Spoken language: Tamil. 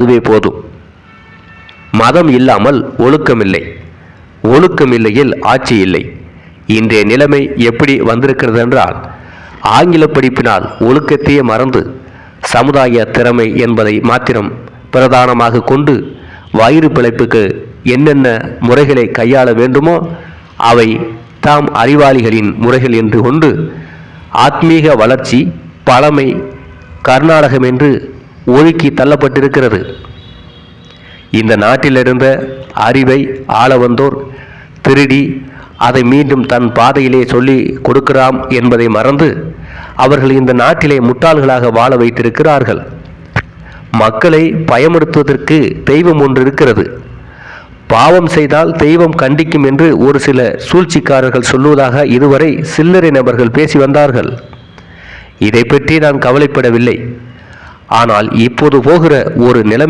அதுவே போதும். மதம் இல்லாமல் ஒழுக்கமில்லை, ஒழுக்கம் இல்லையில் ஆட்சி இல்லை. இன்றைய நிலைமை எப்படி வந்திருக்கிறது என்றால், ஆங்கில படிப்பினால் ஒழுக்கத்தையே மறந்து சமுதாய திறமை என்பதை மாத்திரம் பிரதானமாக கொண்டு வயிறு பிழைப்புக்கு என்னென்ன முறைகளை கையாள வேண்டுமோ அவை தாம் அறிவாளிகளின் முறைகள் என்று கொண்டு ஆத்மீக வளர்ச்சி பழமை கர்நாடகம் என்று ஒழுக்கி தள்ளப்பட்டிருக்கிறது. இந்த நாட்டிலிருந்த அறிவை ஆள வந்தோர் திருடி அதை மீண்டும் தன் பாதையிலே சொல்லி கொடுக்கிறாம் என்பதை மறந்து அவர்கள் இந்த நாட்டிலே முட்டாள்களாக வாழ வைத்திருக்கிறார்கள். மக்களை பயமுறுத்துவதற்கு தெய்வம் ஒன்று இருக்கிறது. பாவம் செய்தால் தெய்வம் கண்டிக்கும் என்று ஒரு சில சூழ்ச்சிக்காரர்கள் சொல்லுவதாக இதுவரை சில்லறை நபர்கள் பேசி வந்தார்கள். இதை பற்றி நான் கவலைப்படவில்லை. ஆனால் இப்போது போகிற ஒரு நிலைமை